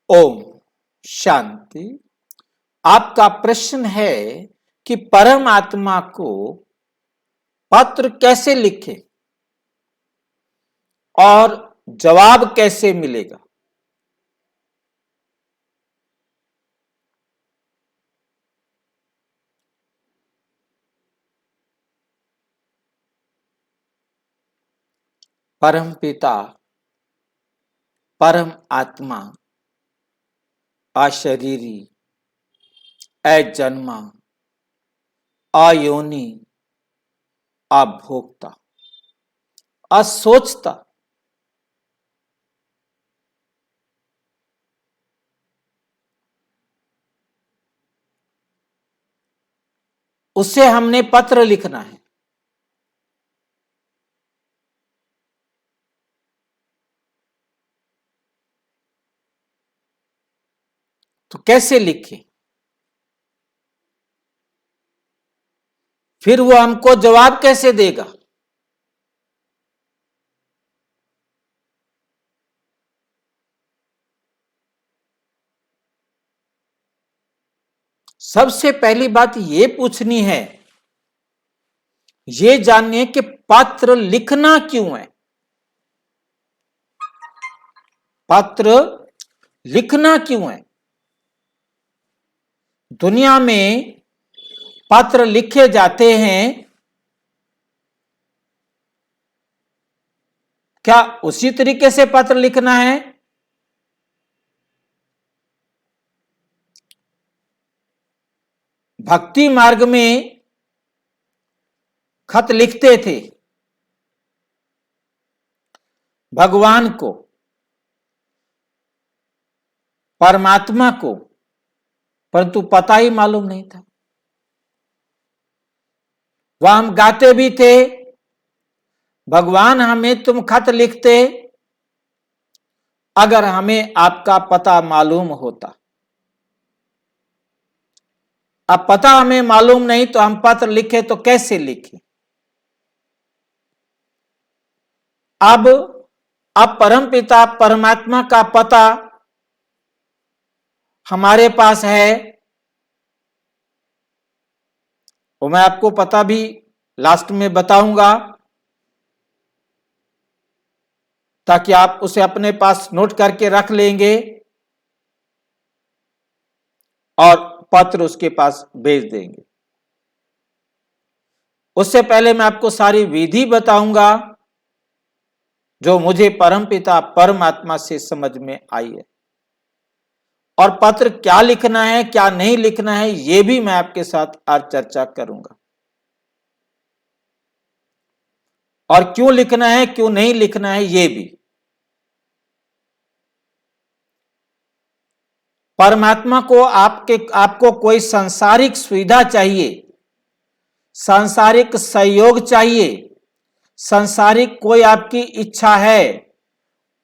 ओम शांति। आपका प्रश्न है कि परमात्मा को पत्र कैसे लिखें और जवाब कैसे मिलेगा। परम पिता परम आत्मा अशरीरी अजन्मा अयोनि अभोक्ता असोचता उसे हमने पत्र लिखना है। तो कैसे लिखें, फिर वो हमको जवाब कैसे देगा। सबसे पहली बात ये पूछनी है, ये जानिए कि पत्र लिखना क्यों है। पत्र लिखना क्यों है। दुनिया में पत्र लिखे जाते हैं, क्या उसी तरीके से पत्र लिखना है। भक्ति मार्ग में खत लिखते थे भगवान को, परमात्मा को, परंतु पता ही मालूम नहीं था। वह हम गाते भी थे, भगवान हमें तुम खत लिखते अगर हमें आपका पता मालूम होता। अब पता हमें मालूम नहीं तो हम पत्र लिखे तो कैसे लिखे। अब परमपिता परमात्मा का पता हमारे पास है, वो मैं आपको पता भी लास्ट में बताऊंगा, ताकि आप उसे अपने पास नोट करके रख लेंगे और पत्र उसके पास भेज देंगे। उससे पहले मैं आपको सारी विधि बताऊंगा जो मुझे परमपिता परमात्मा से समझ में आई है, और पत्र क्या लिखना है क्या नहीं लिखना है यह भी मैं आपके साथ आज चर्चा करूंगा, और क्यों लिखना है क्यों नहीं लिखना है यह भी। परमात्मा को आपको कोई सांसारिक सुविधा चाहिए, सांसारिक सहयोग चाहिए, सांसारिक कोई आपकी इच्छा है,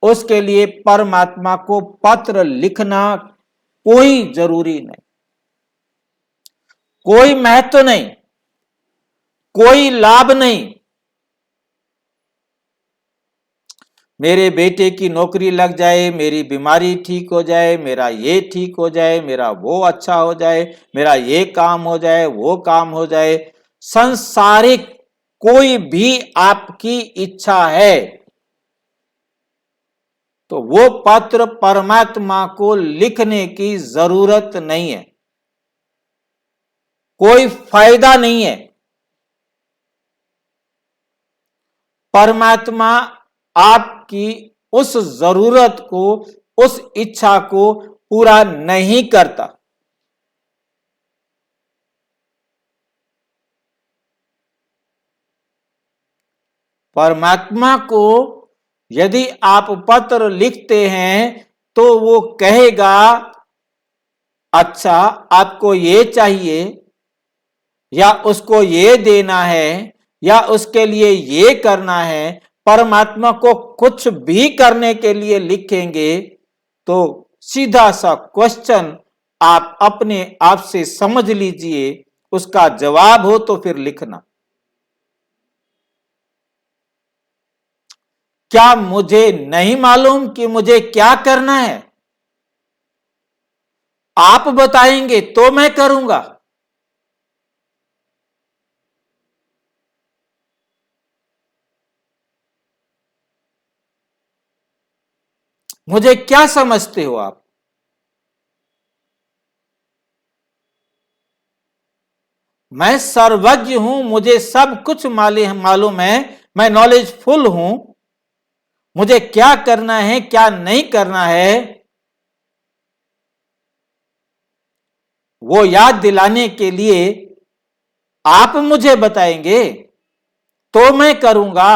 उसके लिए परमात्मा को पत्र लिखना कोई जरूरी नहीं, कोई महत्व नहीं, कोई लाभ नहीं। मेरे बेटे की नौकरी लग जाए, मेरी बीमारी ठीक हो जाए, मेरा ये ठीक हो जाए, मेरा वो अच्छा हो जाए, मेरा ये काम हो जाए, वो काम हो जाए, सांसारिक कोई भी आपकी इच्छा है तो वो पत्र परमात्मा को लिखने की जरूरत नहीं है, कोई फायदा नहीं है। परमात्मा आपकी उस जरूरत को, उस इच्छा को पूरा नहीं करता। परमात्मा को यदि आप पत्र लिखते हैं तो वो कहेगा, अच्छा आपको ये चाहिए या उसको ये देना है या उसके लिए ये करना है। परमात्मा को कुछ भी करने के लिए लिखेंगे तो सीधा सा क्वेश्चन आप अपने आप से समझ लीजिए, उसका जवाब हो तो फिर लिखना। क्या मुझे नहीं मालूम कि मुझे क्या करना है? आप बताएंगे तो मैं करूंगा। मुझे क्या समझते हो आप? मैं सर्वज्ञ हूं, मुझे सब कुछ मालूम है, मैं नॉलेजफुल हूं। मुझे क्या करना है क्या नहीं करना है वो याद दिलाने के लिए आप मुझे बताएंगे तो मैं करूंगा।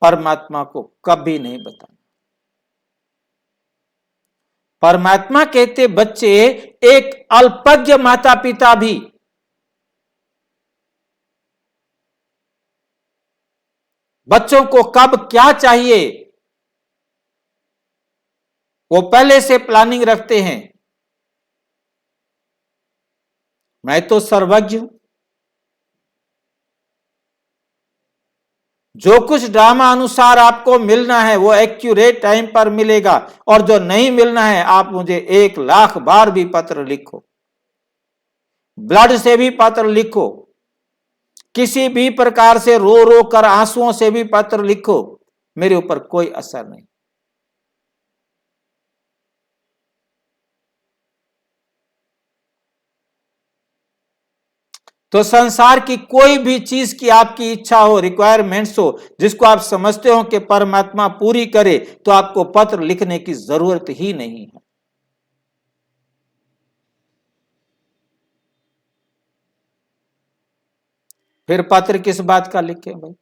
परमात्मा को कभी नहीं बताना। परमात्मा कहते बच्चे, एक अल्पज्ञ माता पिता भी बच्चों को कब क्या चाहिए वो पहले से प्लानिंग रखते हैं। मैं तो सर्वज्ञ हूं, जो कुछ ड्रामा अनुसार आपको मिलना है वो एक्यूरेट टाइम पर मिलेगा, और जो नहीं मिलना है आप मुझे 1,00,000 बार भी पत्र लिखो, ब्लड से भी पत्र लिखो, किसी भी प्रकार से रो रो कर आंसुओं से भी पत्र लिखो, मेरे ऊपर कोई असर नहीं। तो संसार की कोई भी चीज की आपकी इच्छा हो, रिक्वायरमेंट्स हो, जिसको आप समझते हो कि परमात्मा पूरी करे, तो आपको पत्र लिखने की जरूरत ही नहीं है। फिर पत्र किस बात का लिखें भाई?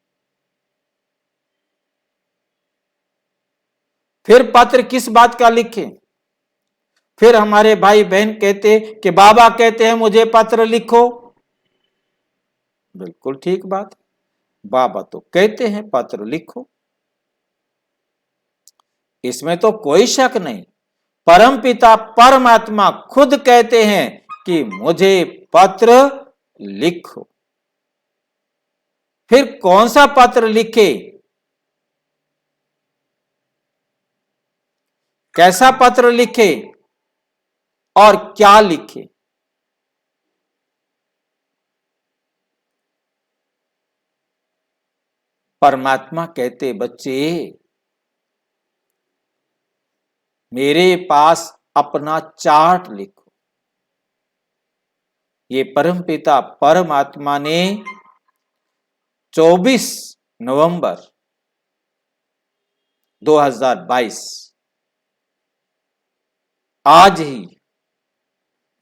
फिर पत्र किस बात का लिखें? फिर हमारे भाई बहन कहते कि बाबा कहते हैं मुझे पत्र लिखो। बिल्कुल ठीक बात, बाबा तो कहते हैं पत्र लिखो, इसमें तो कोई शक नहीं। परमपिता परमात्मा खुद कहते हैं कि मुझे पत्र लिखो। फिर कौन सा पत्र लिखे, कैसा पत्र लिखे और क्या लिखे? परमात्मा कहते बच्चे, मेरे पास अपना चार्ट लिखो। ये परमपिता परमात्मा ने 24 नवंबर 2022 आज ही,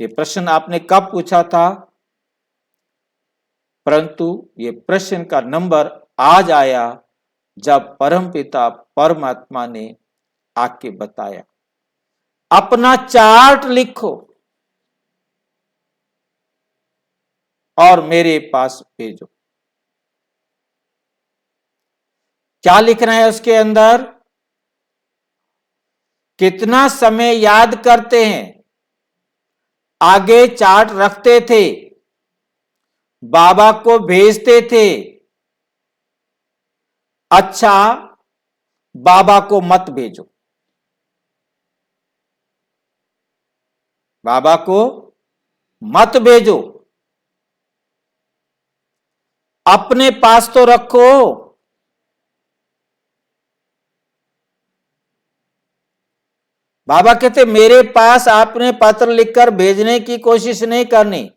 ये प्रश्न आपने कब पूछा था, परंतु ये प्रश्न का नंबर आज आया जब परमपिता परमात्मा ने आके बताया अपना चार्ट लिखो और मेरे पास भेजो। क्या लिखना है उसके अंदर? कितना समय याद करते हैं, आगे चार्ट रखते थे, बाबा को भेजते थे। अच्छा, बाबा को मत भेजो, बाबा को मत भेजो, अपने पास तो रखो। बाबा कहते मेरे पास आपने पत्र लिखकर भेजने की कोशिश नहीं करनी,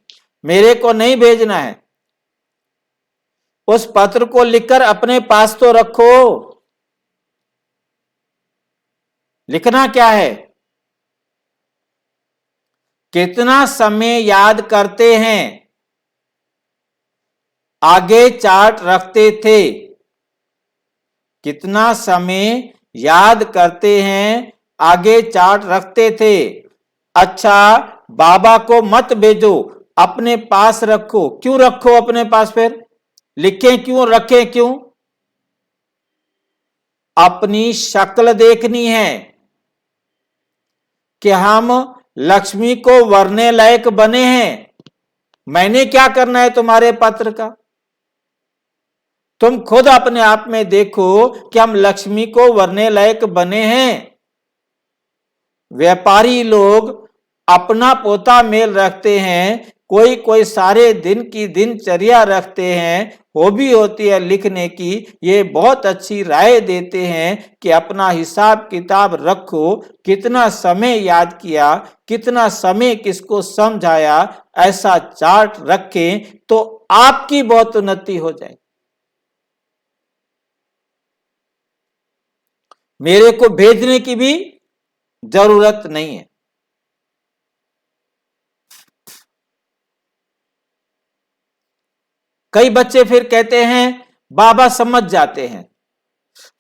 मेरे को नहीं भेजना है। उस पत्र को लिखकर अपने पास तो रखो। लिखना क्या है? कितना समय याद करते हैं, आगे चार्ट रखते थे। कितना समय याद करते हैं, आगे चार्ट रखते थे। अच्छा, बाबा को मत भेजो, अपने पास रखो। क्यों रखो अपने पास? फिर लिखें क्यों, रखें क्यों? अपनी शक्ल देखनी है कि हम लक्ष्मी को वरने लायक बने हैं। मैंने क्या करना है तुम्हारे पत्र का? तुम खुद अपने आप में देखो कि हम लक्ष्मी को वरने लायक बने हैं। व्यापारी लोग अपना पोता मेल रखते हैं, कोई कोई सारे दिन की दिनचर्या रखते हैं, हॉबी होती है लिखने की। ये बहुत अच्छी राय देते हैं कि अपना हिसाब किताब रखो, कितना समय याद किया, कितना समय किसको समझाया, ऐसा चार्ट रखें तो आपकी बहुत उन्नति हो जाए। मेरे को भेजने की भी जरूरत नहीं है। कई बच्चे फिर कहते हैं बाबा समझ जाते हैं,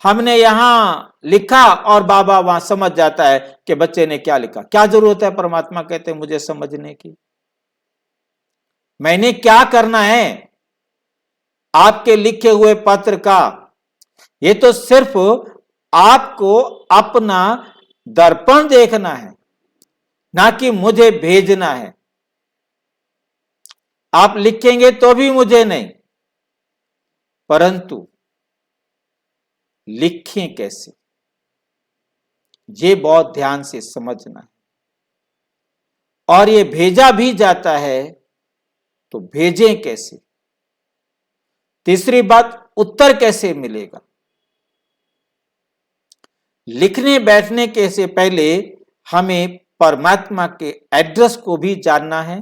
हमने यहां लिखा और बाबा वहां समझ जाता है कि बच्चे ने क्या लिखा। क्या जरूरत है परमात्मा कहते हैं मुझे समझने की? मैंने क्या करना है आपके लिखे हुए पत्र का? ये तो सिर्फ आपको अपना दर्पण देखना है, ना कि मुझे भेजना है। आप लिखेंगे तो भी मुझे नहीं, परंतु लिखें कैसे, ये बहुत ध्यान से समझना है। और ये भेजा भी जाता है तो भेजें कैसे? तीसरी बात, उत्तर कैसे मिलेगा? लिखने बैठने के से पहले हमें परमात्मा के एड्रेस को भी जानना है,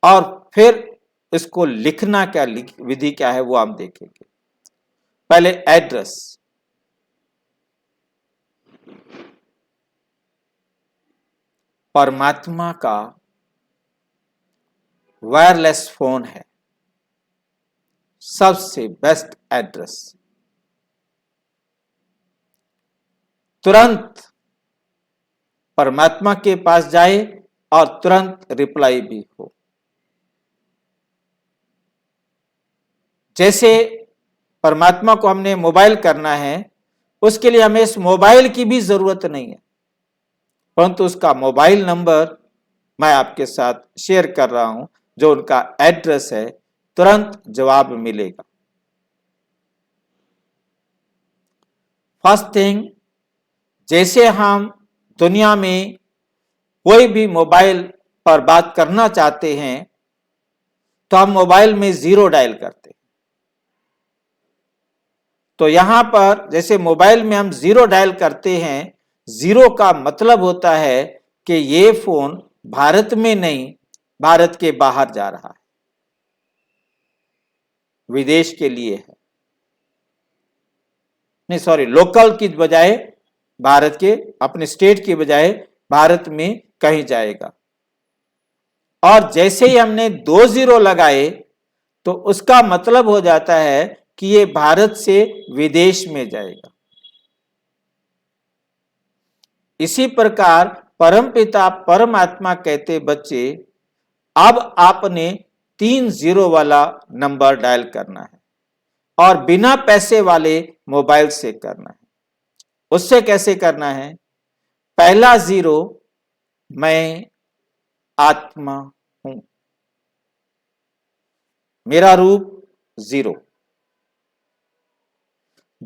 और फिर इसको लिखना क्या, विधि क्या है वो हम देखेंगे। पहले एड्रेस। परमात्मा का वायरलेस फोन है सबसे बेस्ट एड्रेस। तुरंत परमात्मा के पास जाए और तुरंत रिप्लाई भी हो। जैसे परमात्मा को हमने मोबाइल करना है, उसके लिए हमें इस मोबाइल की भी जरूरत नहीं है, परंतु उसका मोबाइल नंबर मैं आपके साथ शेयर कर रहा हूं, जो उनका एड्रेस है, तुरंत जवाब मिलेगा। फर्स्ट थिंग, जैसे हम दुनिया में कोई भी मोबाइल पर बात करना चाहते हैं तो हम मोबाइल में 0 डायल करते हैं। तो यहां पर जैसे मोबाइल में हम 0 डायल करते हैं, 0 का मतलब होता है कि ये फोन भारत में नहीं, भारत के बाहर जा रहा है, विदेश के लिए है। नहीं सॉरी, लोकल की बजाय भारत के, अपने स्टेट की बजाय भारत में कहीं जाएगा। और जैसे ही हमने 2 0 लगाए तो उसका मतलब हो जाता है कि ये भारत से विदेश में जाएगा। इसी प्रकार परमपिता परमात्मा कहते बच्चे, अब आपने 3 0 वाला नंबर डायल करना है, और बिना पैसे वाले मोबाइल से करना है। उससे कैसे करना है? पहला 0, मैं आत्मा हूं, मेरा रूप 0।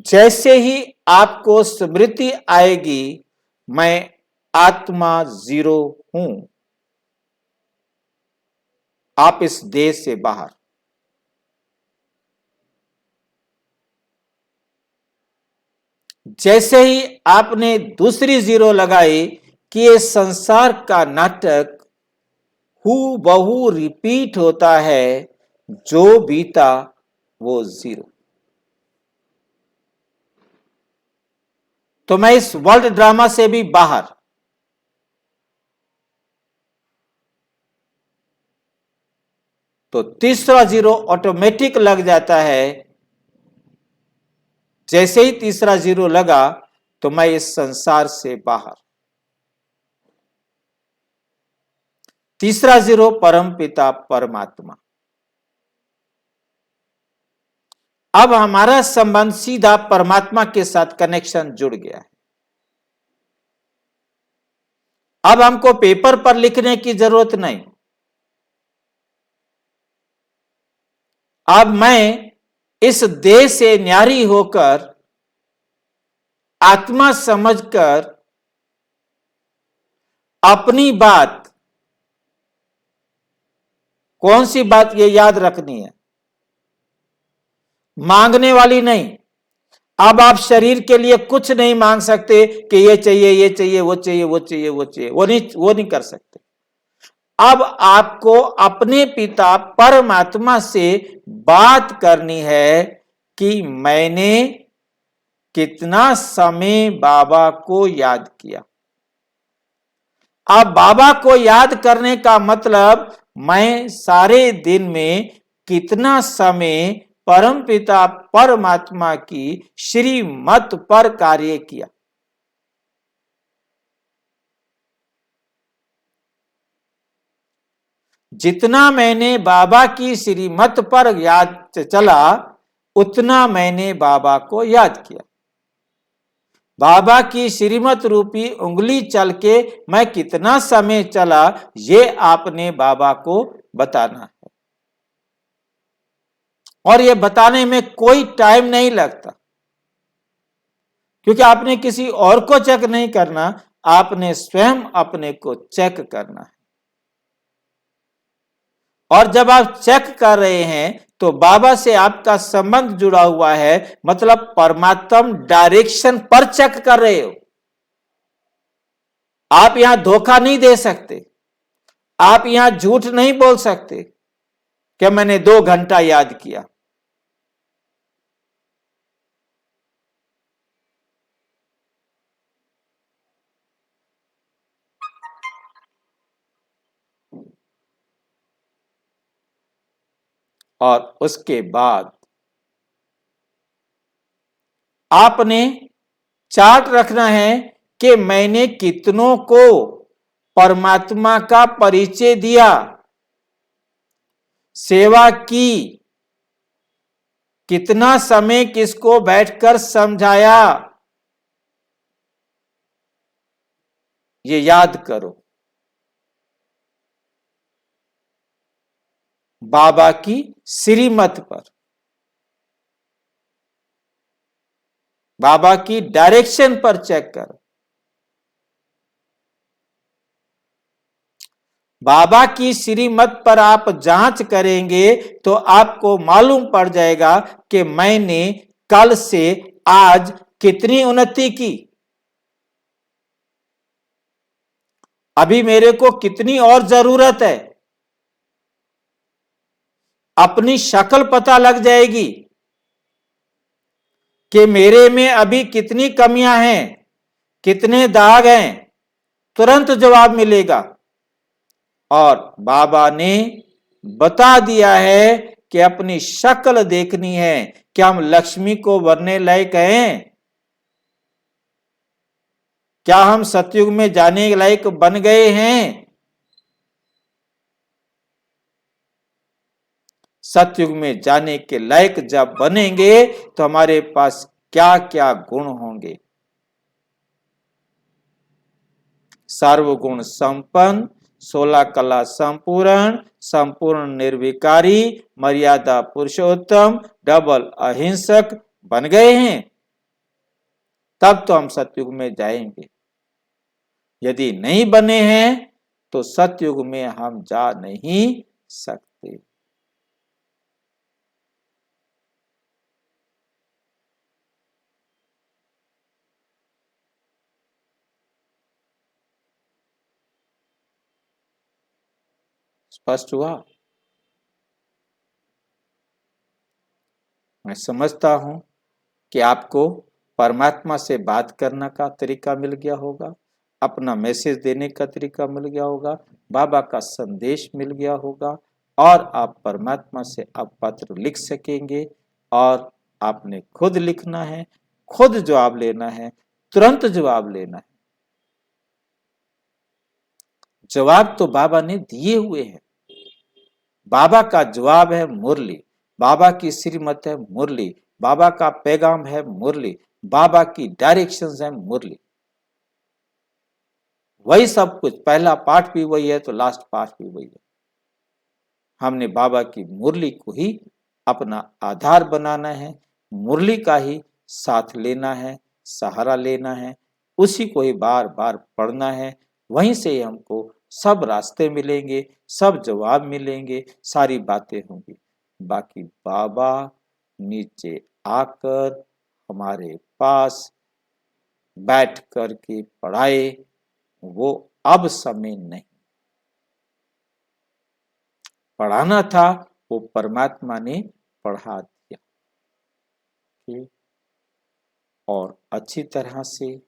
जैसे ही आपको स्मृति आएगी मैं आत्मा 0 हूं, आप इस देश से बाहर। जैसे ही आपने दूसरी 0 लगाई कि ये संसार का नाटक हू बहू रिपीट होता है, जो बीता वो 0, तो मैं इस वर्ल्ड ड्रामा से भी बाहर। तो तीसरा 0 ऑटोमेटिक लग जाता है। जैसे ही तीसरा 0 लगा तो मैं इस संसार से बाहर। तीसरा 0 परम पिता परमात्मा। अब हमारा संबंध सीधा परमात्मा के साथ कनेक्शन जुड़ गया है। अब हमको पेपर पर लिखने की जरूरत नहीं। अब मैं इस देह से न्यारी होकर आत्मा समझकर अपनी बात, कौन सी बात ये याद रखनी है, मांगने वाली नहीं। अब आप शरीर के लिए कुछ नहीं मांग सकते कि ये चाहिए, ये चाहिए, वो चाहिए, वो चाहिए, वो चाहिए, वो नहीं कर सकते। अब आपको अपने पिता परमात्मा से बात करनी है कि मैंने कितना समय बाबा को याद किया। अब बाबा को याद करने का मतलब मैं सारे दिन में कितना समय परमपिता परमात्मा की श्रीमत पर कार्य किया। जितना मैंने बाबा की श्रीमत पर याद चला, उतना मैंने बाबा को याद किया। बाबा की श्रीमत रूपी उंगली चल के मैं कितना समय चला, ये आपने बाबा को बताना है। और ये बताने में कोई टाइम नहीं लगता, क्योंकि आपने किसी और को चेक नहीं करना, आपने स्वयं अपने को चेक करना है। और जब आप चेक कर रहे हैं तो बाबा से आपका संबंध जुड़ा हुआ है, मतलब परमात्मा डायरेक्शन पर चेक कर रहे हो। आप यहां धोखा नहीं दे सकते, आप यहां झूठ नहीं बोल सकते कि मैंने 2 घंटा याद किया। और उसके बाद आपने चार्ट रखना है कि मैंने कितनों को परमात्मा का परिचय दिया, सेवा की, कितना समय किसको बैठकर समझाया, ये याद करो। बाबा की श्रीमत पर, बाबा की डायरेक्शन पर चेक करो। बाबा की श्रीमत पर आप जांच करेंगे तो आपको मालूम पड़ जाएगा कि मैंने कल से आज कितनी उन्नति की, अभी मेरे को कितनी और जरूरत है। अपनी शक्ल पता लग जाएगी कि मेरे में अभी कितनी कमियां हैं, कितने दाग हैं, तुरंत जवाब मिलेगा। और बाबा ने बता दिया है कि अपनी शक्ल देखनी है, क्या हम लक्ष्मी को वरने लायक हैं, क्या हम सतयुग में जाने लायक बन गए हैं। सतयुग में जाने के लायक जब बनेंगे तो हमारे पास क्या क्या गुण होंगे। सर्वगुण संपन्न, 16 कला संपूर्ण, संपूर्ण निर्विकारी, मर्यादा पुरुषोत्तम, डबल अहिंसक बन गए हैं, तब तो हम सतयुग में जाएंगे। यदि नहीं बने हैं तो सतयुग में हम जा नहीं सकते। स्पष्ट हुआ? मैं समझता हूं कि आपको परमात्मा से बात करने का तरीका मिल गया होगा, अपना मैसेज देने का तरीका मिल गया होगा, बाबा का संदेश मिल गया होगा, और आप परमात्मा से आप पत्र लिख सकेंगे। और आपने खुद लिखना है, खुद जवाब लेना है, तुरंत जवाब लेना है। जवाब तो बाबा ने दिए हुए हैं। बाबा का जवाब है मुरली, बाबा की श्रीमत है मुरली, बाबा का पैगाम है मुरली, बाबा की डायरेक्शंस है मुरली। वही सब कुछ, पहला पाठ भी वही है तो लास्ट पाठ भी वही है। हमने बाबा की मुरली को ही अपना आधार बनाना है, मुरली का ही साथ लेना है, सहारा लेना है, उसी को ही बार बार पढ़ना है। वहीं से हमको सब रास्ते मिलेंगे, सब जवाब मिलेंगे, सारी बातें होंगी। बाकी बाबा नीचे आकर हमारे पास बैठ कर के पढ़ाए, वो अब समय नहीं। पढ़ाना था वो परमात्मा ने पढ़ा दिया। और अच्छी तरह से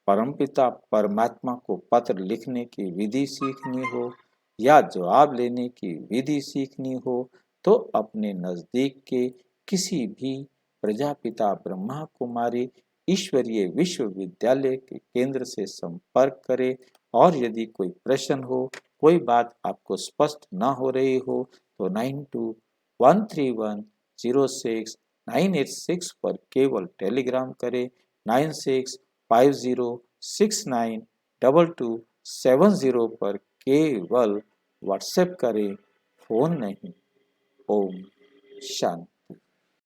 परमपिता परमात्मा को पत्र लिखने की विधि सीखनी हो या जवाब लेने की विधि सीखनी हो तो अपने नजदीक के किसी भी प्रजापिता ब्रह्मा कुमारी ईश्वरीय विश्वविद्यालय के केंद्र से संपर्क करें। और यदि कोई प्रश्न हो, कोई बात आपको स्पष्ट न हो रही हो तो 9213106986 पर केवल टेलीग्राम करें। 9650692270 पर केवल व्हाट्सएप करें, फोन नहीं। ओम शांति।